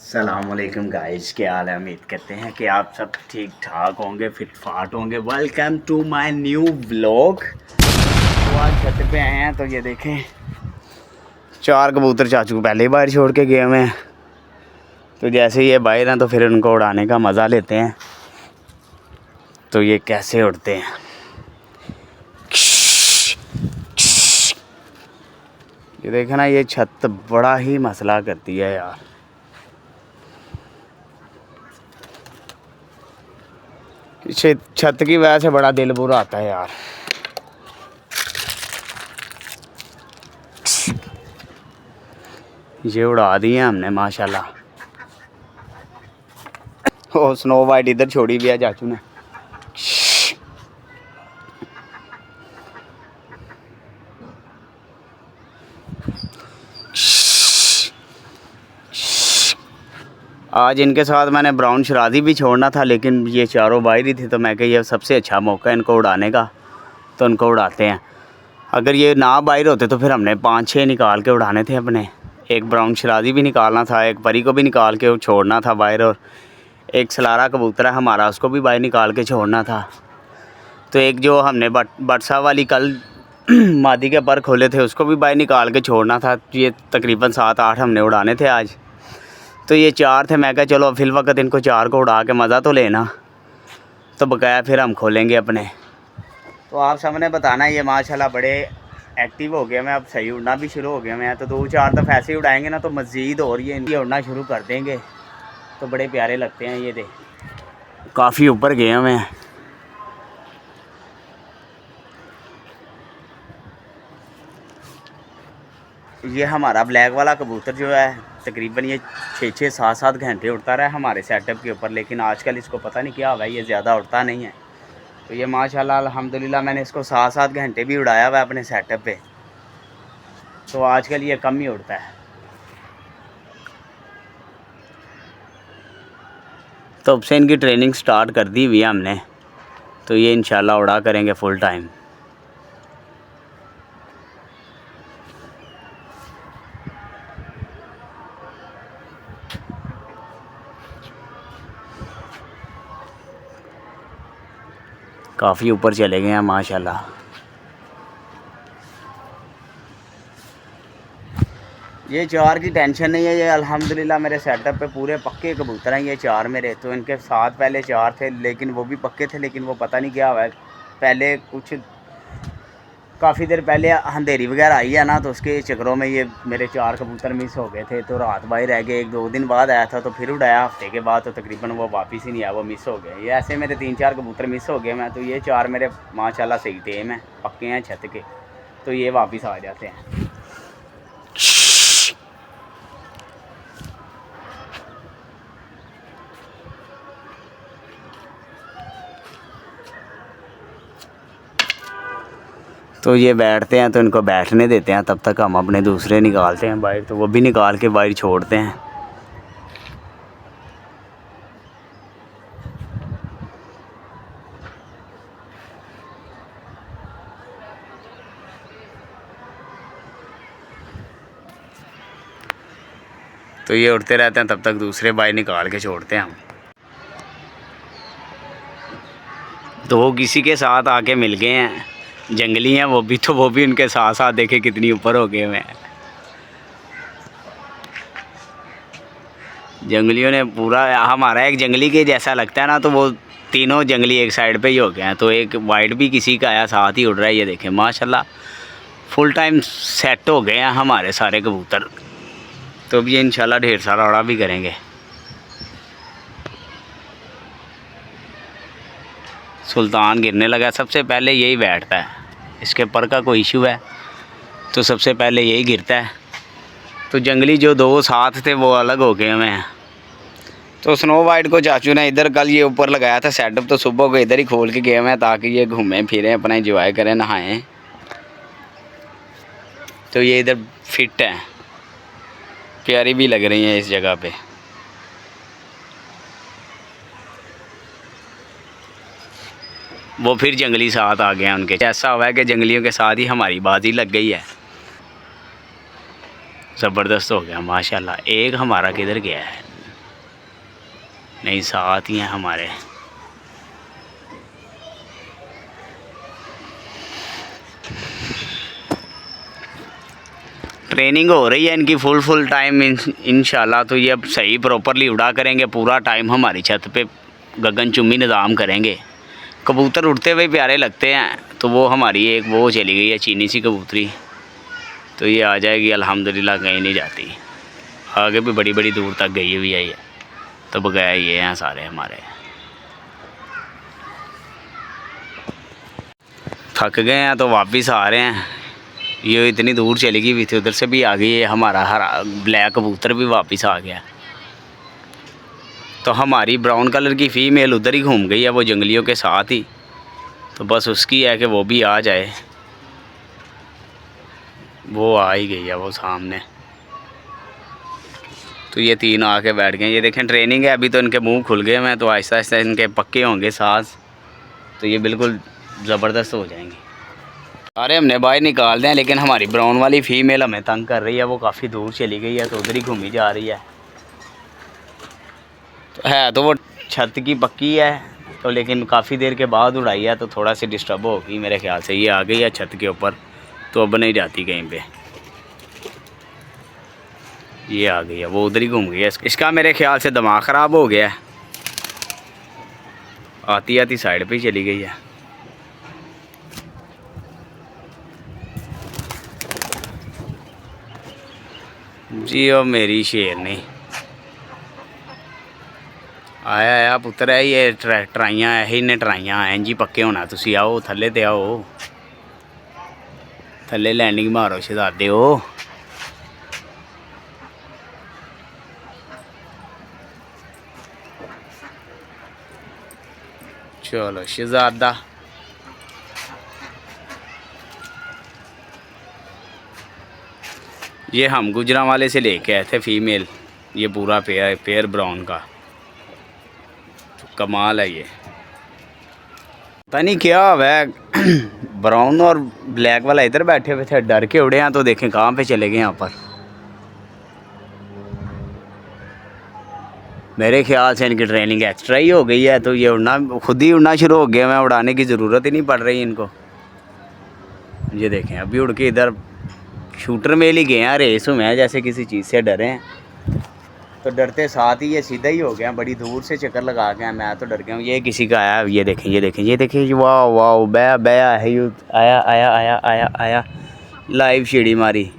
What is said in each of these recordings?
अस्सलामुअलैकुम गाइस, क्या हाल है। उम्मीद करते हैं कि आप सब ठीक ठाक होंगे, फिट फाट होंगे। Welcome to my new vlog. तो आज छत पे आए हैं तो ये देखें, 4 कबूतर चाचू को पहले ही बाहर छोड़ के गए हुए हैं। तो जैसे ही ये बाहर हैं तो फिर उनको उड़ाने का मज़ा लेते हैं। तो ये कैसे उड़ते हैं, ये देखें ना, ये छत बड़ा ही मसला करती है यार। छत की वजह से बड़ा दिल बुरा आता है यार। ये उड़ा दिए हमने माशाल्लाह। ओ स्नो वाइट इधर छोड़ी भी है चाचू ने। आज इनके साथ मैंने ब्राउन शराजी भी छोड़ना था, लेकिन ये चारों बाहर ही थे। तो मैं कहा ये सबसे अच्छा मौका है इनको उड़ाने का, तो इनको उड़ाते हैं। अगर ये ना बाहर होते तो फिर हमने 5-6 निकाल के उड़ाने थे अपने। एक ब्राउन शराजी भी निकालना था, एक परी को भी निकाल के छोड़ना था बाहर, और एक सलारा कबूतर है हमारा, उसको भी बाहर निकाल के छोड़ना था। तो एक जो हमने बटसा वाली कल मादी के पर खोले थे, उसको भी बाहर निकाल के छोड़ना था। ये तकरीबन 7-8 हमने उड़ाने थे आज। तो ये 4 थे। मैं कहा चलो फिल वक्त इनको 4 को उड़ा के मज़ा तो लेना, तो बकाया फिर हम खोलेंगे अपने। तो आप सबने बताना, ये माशाल्लाह बड़े एक्टिव हो गए मैं, अब सही उड़ना भी शुरू हो गए मैं। तो 2-4 दफ़ा ऐसे ही उड़ाएंगे ना तो मज़ीद और ये इनकी उड़ना शुरू कर देंगे, तो बड़े प्यारे लगते हैं। ये दे काफ़ी ऊपर गए हैं मैं। ये हमारा ब्लैक वाला कबूतर जो है तकरीबन ये 6-7 घंटे उड़ता रहा है हमारे सेटअप के ऊपर, लेकिन आजकल इसको पता नहीं क्या हुआ है, ये ज़्यादा उड़ता नहीं है। तो ये माशाल्लाह अल्हम्दुलिल्लाह मैंने इसको 7-7 घंटे भी उड़ाया हुआ है अपने सेटअप पे, तो आजकल ये कम ही उड़ता है। तो अब से इनकी ट्रेनिंग स्टार्ट कर दी हुई है हमने, तो ये इंशाल्लाह उड़ा करेंगे फुल टाइम। काफ़ी ऊपर चले गए हैं माशाल्लाह। ये 4 की टेंशन नहीं है, ये अल्हम्दुलिल्लाह मेरे सेटअप पे पूरे पक्के कबूतर हैं ये 4 मेरे। तो इनके साथ पहले 4 थे, लेकिन वो भी पक्के थे, लेकिन वो पता नहीं क्या हुआ है। पहले कुछ काफ़ी देर पहले अंधेरी वगैरह आई है ना, तो उसके चक्करों में ये मेरे 4 कबूतर मिस हो गए थे। तो रात बाहर रह गए, 1-2 दिन बाद आया था, तो फिर उड़ाया हफ्ते के बाद, तो तकरीबन वो वापस ही नहीं आया, वो मिस हो गए। ये ऐसे मेरे 3-4 कबूतर मिस हो गए मैं। तो ये 4 मेरे माशाल्लाह सही टेम है, पक्के हैं छत के, तो ये वापस आ जाते हैं। तो ये बैठते हैं तो इनको बैठने देते हैं, तब तक हम अपने दूसरे निकालते हैं बाहर। तो वो भी निकाल के बाहर छोड़ते हैं। तो ये उड़ते रहते हैं, तब तक दूसरे बाहर निकाल के छोड़ते हैं हम। तो वो किसी के साथ आके मिल गए हैं, जंगली हैं वो भी, तो वो भी उनके साथ साथ देखे कितनी ऊपर हो गए हैं। जंगलियों ने पूरा, हमारा एक जंगली के जैसा लगता है ना, तो वो तीनों जंगली एक साइड पे ही हो गए हैं। तो एक वाइट भी किसी का आया साथ ही उड़ रहा है। ये देखें माशाल्लाह फुल टाइम सेट हो गए हैं हमारे सारे कबूतर। तो अब ये इंशाल्लाह ढेर सारा उड़ा भी करेंगे। सुल्तान गिरने लगा, सबसे पहले यही बैठता है। इसके पर का कोई इशू है तो सबसे पहले यही गिरता है। तो जंगली जो 2 साथ थे वो अलग हो गए हुए हैं। तो स्नो वाइट को चाचू ने इधर कल ये ऊपर लगाया था सेटअप, तो सुबह को इधर ही खोल के गए हुए हैं ताकि ये घूमें फिरें, अपना एंजॉय करें, नहाएं। तो ये इधर फिट है, प्यारी भी लग रही हैं इस जगह पे। वो फिर जंगली साथ आ गए हैं उनके। ऐसा हुआ है कि जंगलियों के साथ ही हमारी बाजी लग गई है, ज़बरदस्त हो गया माशाल्लाह। एक हमारा किधर गया है, नहीं साथ ही हैं हमारे। ट्रेनिंग हो रही है इनकी फुल टाइम इंशाल्लाह। तो ये अब सही प्रॉपरली उड़ा करेंगे, पूरा टाइम हमारी छत पे गगनचुम्बी निज़ाम करेंगे। कबूतर उड़ते हुए प्यारे लगते हैं। तो वो हमारी एक वो चली गई है चीनी सी कबूतरी, तो ये आ जाएगी अल्हम्दुलिल्लाह, कहीं नहीं जाती। आगे भी बड़ी बड़ी दूर तक गई हुई है ये, तो बगैर ये हैं सारे हमारे। थक गए हैं तो वापस आ रहे हैं। ये इतनी दूर चली गई हुई थी, उधर से भी आ गई है। हमारा हरा ब्लैक कबूतर भी वापस आ गया। तो हमारी ब्राउन कलर की फ़ीमेल उधर ही घूम गई है, वो जंगलियों के साथ ही। तो बस उसकी है कि वो भी आ जाए। वो आ ही गई है वो सामने। तो ये तीनों आके बैठ गए। ये देखें ट्रेनिंग है अभी, तो इनके मुंह खुल गए हैं, तो आहिस्ता आहिस्ता इनके पक्के होंगे सांस, तो ये बिल्कुल ज़बरदस्त हो जाएंगे। अरे हमने बाहर निकाल दें, लेकिन हमारी ब्राउन वाली फ़ीमेल हमें तंग कर रही है। वो काफ़ी दूर चली गई है, तो उधर ही घूमी जा रही है। तो है तो वो छत की पक्की है, तो लेकिन काफ़ी देर के बाद उड़ाई है, तो थोड़ा सी डिस्टर्ब होगी मेरे ख्याल से। ये आ गई है छत के ऊपर, तो अब नहीं जाती कहीं पे। ये आ गई है, वो उधर ही घूम गई है। इसका मेरे ख्याल से दिमाग ख़राब हो गया है। आती आती साइड पे ही चली गई है। जी ओ मेरी शेरनी, आया आया पुत्र है। ये ट्राइयां है, इन्हें ट्राइयां हैं जी, पक्के होना। तुसी आओ थल्ले ते आओ, थल्ले लैंडिंग मारो शहजादे हो। चलो शहजादा। ये हम गुजरांवाले से लेके आए थे फ़ीमेल, ये पूरा पेयर ब्राउन का। तो कमाल है ये, पता नहीं क्या हुआ है। ब्राउन और ब्लैक वाला इधर बैठे हुए थे, डर के उड़े हैं। तो देखें कहाँ पे चले गए यहाँ पर। मेरे ख्याल से इनकी ट्रेनिंग एक्स्ट्रा ही हो गई है, तो ये उड़ना खुद ही उड़ना शुरू हो गया। मैं उड़ाने की ज़रूरत ही नहीं पड़ रही इनको। ये देखें अभी उड़ के इधर शूटर में ही गए हैं, रेस में हैं, जैसे किसी चीज़ से डरे हैं। तो डरते साथ ही ये सीधा ही हो गया, बड़ी दूर से चक्कर लगा के। मैं तो डर गया हूँ। ये किसी का आया, ये देखें ये देखें ये देखें, वाह वाह, बया बया है यू, आया आया आया आया आया। लाइव चिड़ी मारी,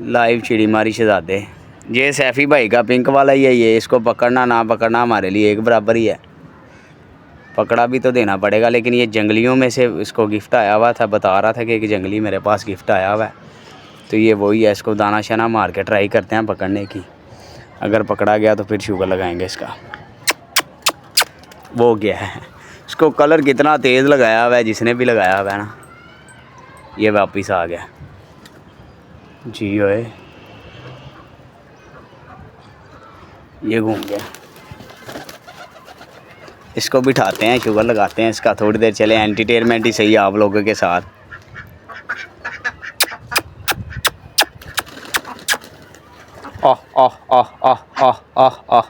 लाइव चिड़ी मारी शहजादे। ये सैफ़ी भाई का पिंक वाला ही है ये। इसको पकड़ना ना पकड़ना हमारे लिए एक बराबर ही है। पकड़ा भी तो देना पड़ेगा। लेकिन ये जंगलियों में से इसको गिफ्ट आया हुआ था, बता रहा था कि एक जंगली मेरे पास गिफ्ट आया हुआ है। तो ये वही है। इसको दाना शाना मार के ट्राई करते हैं पकड़ने की। अगर पकड़ा गया तो फिर शुगर लगाएंगे इसका। वो गया है। इसको कलर कितना तेज़ लगाया हुआ है, जिसने भी लगाया हुआ है ना। ये वापस आ गया जी। ओए ये घूम गया। इसको बिठाते हैं, शुगर लगाते हैं इसका, थोड़ी देर चले। एंटरटेनमेंट ही सही है आप लोगों के साथ। आह आह आह आह आह आह आह।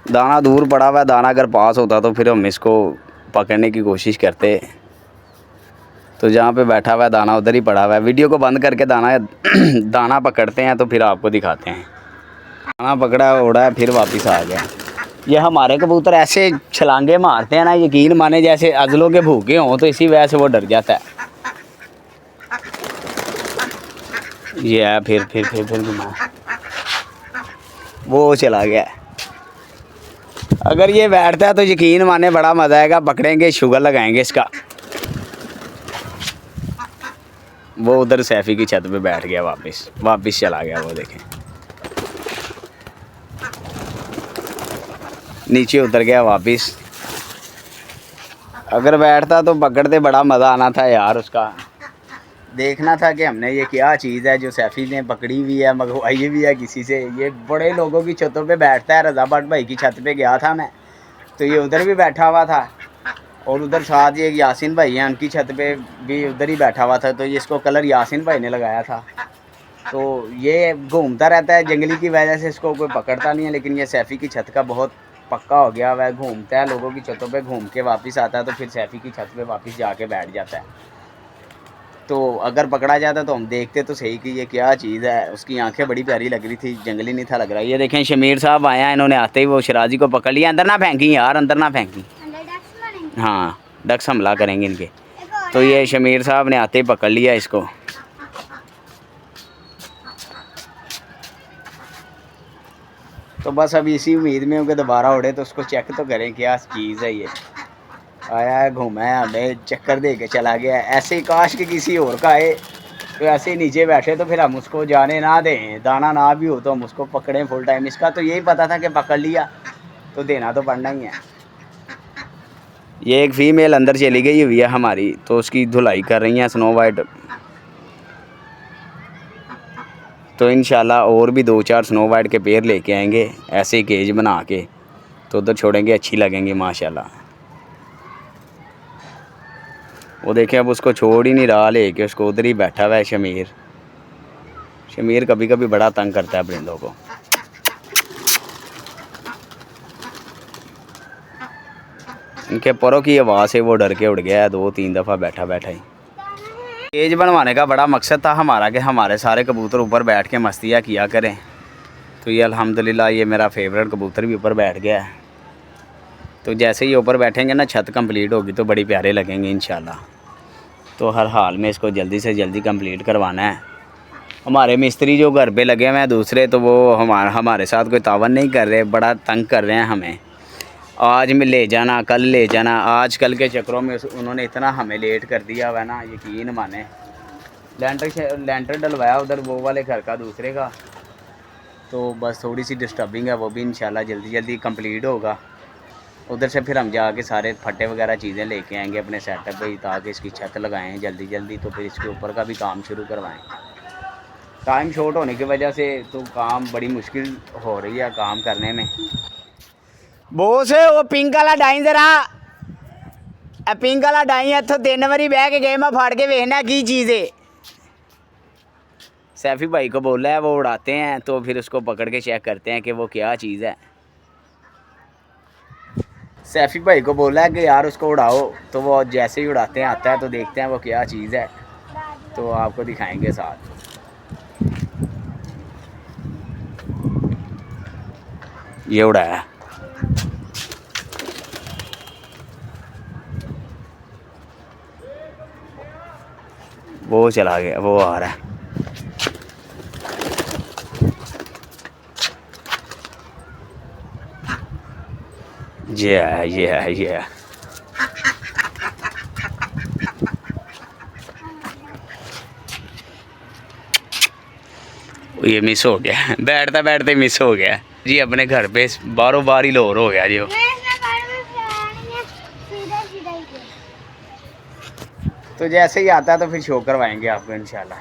दाना दूर पड़ा हुआ है, दाना अगर पास होता तो फिर हम इसको पकड़ने की कोशिश करते। तो जहाँ पे बैठा हुआ है दाना उधर ही पड़ा हुआ है। वीडियो को बंद करके दाना पकड़ते हैं, तो फिर आपको दिखाते हैं। दाना पकड़ा उड़ा है, फिर वापस आ गया। ये हमारे कबूतर ऐसे छलांगे मारते हैं ना, यकीन माने जैसे अजलों के भूखे हों, तो इसी वजह से वो डर जाता है। ये है, फिर घुमा, वो चला गया। अगर ये बैठता है तो यकीन माने बड़ा मज़ा आएगा। पकड़ेंगे, शुगर लगाएंगे इसका। वो उधर सैफ़ी की छत पे बैठ गया, वापस चला गया। वो देखें नीचे उतर गया वापस। अगर बैठता तो पकड़ते बड़ा मज़ा आना था यार। उसका देखना था कि हमने ये क्या चीज़ है जो सैफ़ी ने पकड़ी हुई है, मंगवाई हुई है किसी से। ये बड़े लोगों की छतों पे बैठता है। रज़ा भट्ट भाई की छत पे गया था मैं, तो ये उधर भी बैठा हुआ था। और उधर साथ ये यासिन भाई हैं, उनकी छत पे भी उधर ही बैठा हुआ था। तो ये इसको कलर यासिन भाई ने लगाया था। तो ये घूमता रहता है, जंगली की वजह से इसको कोई पकड़ता नहीं है। लेकिन ये सैफ़ी की छत का बहुत पक्का हो गया वह घूमता है लोगों की छतों पे, घूम के वापस आता है तो फिर सैफ़ी की छत पे वापस जाके बैठ जाता है। तो अगर पकड़ा जाता तो हम देखते तो सही कि ये क्या चीज़ है। उसकी आंखें बड़ी प्यारी लग रही थी, जंगली नहीं था लग रहा। ये देखें शमीर साहब आए हैं, इन्होंने आते ही वो शराजी को पकड़ लिया। अंदर ना फेंकी यार, अंदर ना फेंकी। हाँ डक्स हमला करेंगे इनके। तो ये शमीर साहब ने आते ही पकड़ लिया इसको। तो बस अब इसी उम्मीद में उनके दोबारा उड़े तो उसको चेक तो करें क्या चीज़ है। ये आया है, घूमा है, हमें चक्कर दे के चला गया। ऐसे ही काश कि किसी और का आए तो ऐसे ही नीचे बैठे तो फिर हम उसको जाने ना दें, दाना ना भी हो तो हम उसको पकड़ें फुल टाइम। इसका तो यही पता था कि पकड़ लिया तो देना तो पड़ना ही है। ये एक फ़ीमेल अंदर चली गई हुई है हमारी, तो उसकी धुलाई कर रही हैं स्नो वाइट। तो इंशाल्लाह और भी 2-4 स्नो वाइट के पेयर लेके आएंगे ऐसे ही केज बना के, तो उधर छोड़ेंगे, अच्छी लगेंगी माशाल्लाह। वो देखें अब उसको छोड़ ही नहीं रहा लेके, उसको उधर ही बैठा हुआ है शमीर। शमीर कभी कभी बड़ा तंग करता है परिंदों को। इनके परों की आवाज़ से वो डर के उड़ गया है 2-3 दफ़ा बैठा बैठा ही। केज बनवाने का बड़ा मकसद था हमारा कि हमारे सारे कबूतर ऊपर बैठ के मस्तियाँ किया करें। तो ये अल्हम्दुलिल्लाह ये मेरा फेवरेट कबूतर भी ऊपर बैठ गया है। तो जैसे ही ऊपर बैठेंगे ना छत कंप्लीट होगी तो बड़ी प्यारे लगेंगे इंशाल्लाह। तो हर हाल में इसको जल्दी से जल्दी कंप्लीट करवाना है। हमारे मिस्त्री जो घर पे लगे हुए हैं दूसरे, तो वो हमारे साथ कोई तावन नहीं कर रहे, बड़ा तंग कर रहे हैं हमें। आज में ले जाना, कल ले जाना, आज कल के चक्करों में उन्होंने इतना हमें लेट कर दिया हुआ है ना, यकीन माने। लेंटर डलवाया उधर वो वाले घर का दूसरे का, तो बस थोड़ी सी डिस्टर्बिंग है, वो भी इंशाल्लाह जल्दी जल्दी कंप्लीट होगा। उधर से फिर हम जाके सारे फट्टे वगैरह चीज़ें लेके आएंगे अपने सेटअप पे, ताकि इसकी छत लगाएं जल्दी जल्दी, तो फिर इसके ऊपर का भी काम शुरू करवाएं। टाइम शॉर्ट होने की वजह से तो काम बड़ी मुश्किल हो रही है काम करने में। बोस वो पिंक वाला डाई जरा, पिंक वाला डाई इतों 3 बारी बह के गए, मैं फाड़ के वेखना की चीज़ है। सैफ़ी भाई को बोला है वो उड़ाते हैं, तो फिर उसको पकड़ के चेक करते हैं कि वो क्या चीज़ है। सैफ़ी भाई को बोला है कि यार उसको उड़ाओ, तो वो जैसे ही उड़ाते हैं आता है, तो देखते हैं वो क्या चीज़ है, तो आपको दिखाएंगे साथ। ये उड़ाया, वो चला गया, वो आ रहा है। ये है, ये है, ये है। ये मिस हो गया, बैठता बैठते मिस हो गया जी। अपने घर पे बारों बार ही लोर हो गया जी वो। तो जैसे ही आता है तो फिर शो करवाएंगे आपको इंशाल्लाह।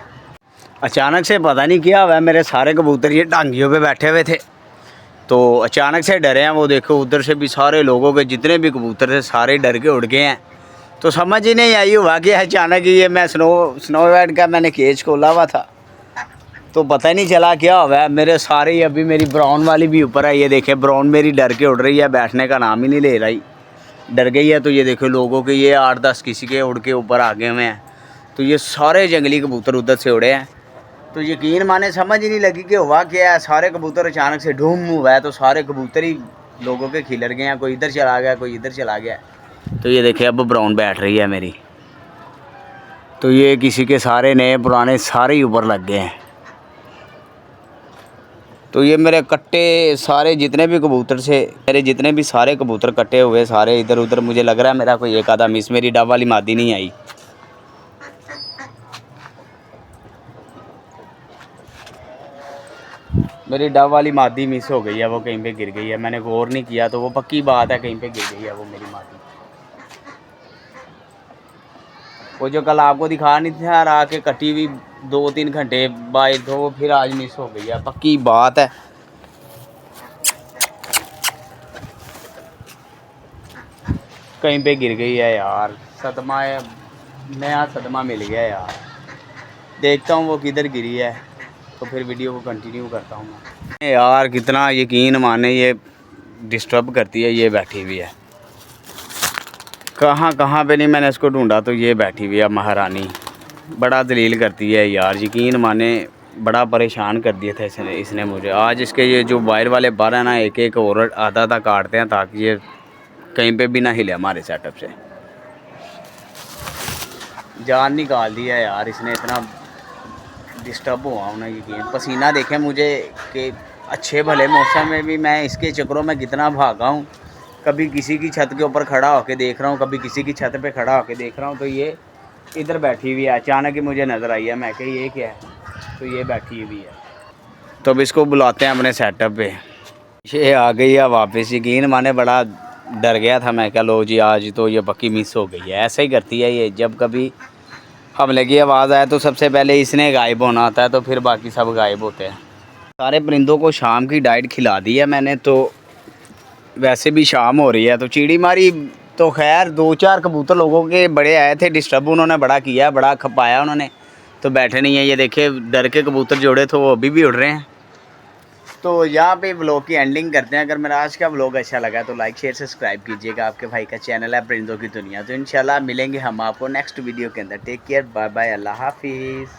अचानक से पता नहीं क्या हुआ, मेरे सारे कबूतर ये टांगियों पे बैठे हुए थे, तो अचानक से डरे हैं। वो देखो उधर से भी सारे लोगों के जितने भी कबूतर थे सारे डर के उड़ गए हैं। तो समझ ही नहीं आई हुआ कि अचानक ही ये मैं स्नो वाइट का मैंने केज खोला हुआ था, तो पता ही नहीं चला क्या हुआ है। मेरे सारे ही अभी मेरी ब्राउन वाली भी ऊपर है, ये देखे ब्राउन मेरी डर के उड़ रही है, बैठने का नाम ही नहीं ले रही, डर गई है। तो ये देखो लोगों के ये 8-10 किसी के उड़ के ऊपर आ गए हुए हैं। तो ये सारे जंगली कबूतर उधर से उड़े हैं। तो यकीन माने समझ ही नहीं लगी कि हुआ क्या है। सारे कबूतर अचानक से ढूम हुआ है, तो सारे कबूतर ही लोगों के खिलर गए हैं, कोई इधर चला गया कोई इधर चला गया। तो ये देखिए अब ब्राउन बैठ रही है मेरी, तो ये किसी के सारे नए पुराने सारे ही ऊपर लग गए हैं। तो ये मेरे कट्टे सारे जितने भी कबूतर से, मेरे जितने भी सारे कबूतर कट्टे हुए सारे इधर उधर, मुझे लग रहा है मेरा कोई एक आधा मिस, मेरी डब वाली मादी नहीं आई। मेरी डब वाली मादी मिस हो गई है, वो कहीं पे गिर गई है, मैंने गौर नहीं किया, तो वो पक्की बात है कहीं पे गिर गई है वो मेरी मादी। वो जो कल आपको दिखा नहीं था रहा के कटी हुई 2-3 घंटे बाद, तो फिर आज मिस हो गई है, पक्की बात है। कहीं पे गिर गई है यार, सदमा है, नया सदमा मिल गया यार। देखता हूँ वो किधर गिरी है, तो फिर वीडियो को कंटिन्यू करता हूँ मैं। यार कितना यकीन माने, ये डिस्टर्ब करती है। ये बैठी हुई है, कहाँ कहाँ पे नहीं मैंने इसको ढूंढा, तो ये बैठी हुई है महारानी। बड़ा दलील करती है यार, यकीन माने बड़ा परेशान कर दिया था इसने मुझे। आज इसके ये जो वायर वाले बार है ना, एक एक और आधा आधा काटते हैं ताकि ये कहीं पे भी ना हिले हमारे सेटअप से। जान निकाल दिया यार इसने, इतना डिस्टर्ब हुआ हूँ ना। यकीन पसीना देखें मुझे कि अच्छे भले मौसम में भी मैं इसके चक्करों में कितना भागा हूँ। कभी किसी की छत के ऊपर खड़ा होके देख रहा हूँ, कभी किसी की छत पे खड़ा होके देख रहा हूँ, तो ये इधर बैठी हुई है। अचानक ही मुझे नज़र आई है, मैं कही ये क्या है, तो ये बैठी हुई है। तो अब इसको बुलाते हैं अपने सेटअप पे। ये आ गई है वापस। यकीन माने बड़ा डर गया था मैं, क्या लो जी आज तो ये पक्की मिस हो गई है। ऐसा ही करती है ये, जब कभी हमले की आवाज़ आए तो सबसे पहले इसने गायब होना आता है, तो फिर बाकी सब गायब होते हैं। सारे परिंदों को शाम की डाइट खिला दी है मैंने, तो वैसे भी शाम हो रही है। तो चिड़ी मारी तो खैर 2-4 कबूतर लोगों के बड़े आए थे डिस्टर्ब, उन्होंने बड़ा किया, बड़ा खपाया उन्होंने, तो बैठे नहीं है। ये देखिए डर के कबूतर जोड़े थे वो अभी भी उड़ रहे हैं। तो यहाँ पे व्लॉग की एंडिंग करते हैं। अगर मेरा आज का व्लॉग अच्छा लगा तो लाइक शेयर सब्सक्राइब कीजिएगा। आपके भाई का चैनल है परिंदों की दुनिया। तो इंशाल्लाह मिलेंगे हम आपको नेक्स्ट वीडियो के अंदर। टेक केयर, बाय बाय, अल्लाह हाफिज़।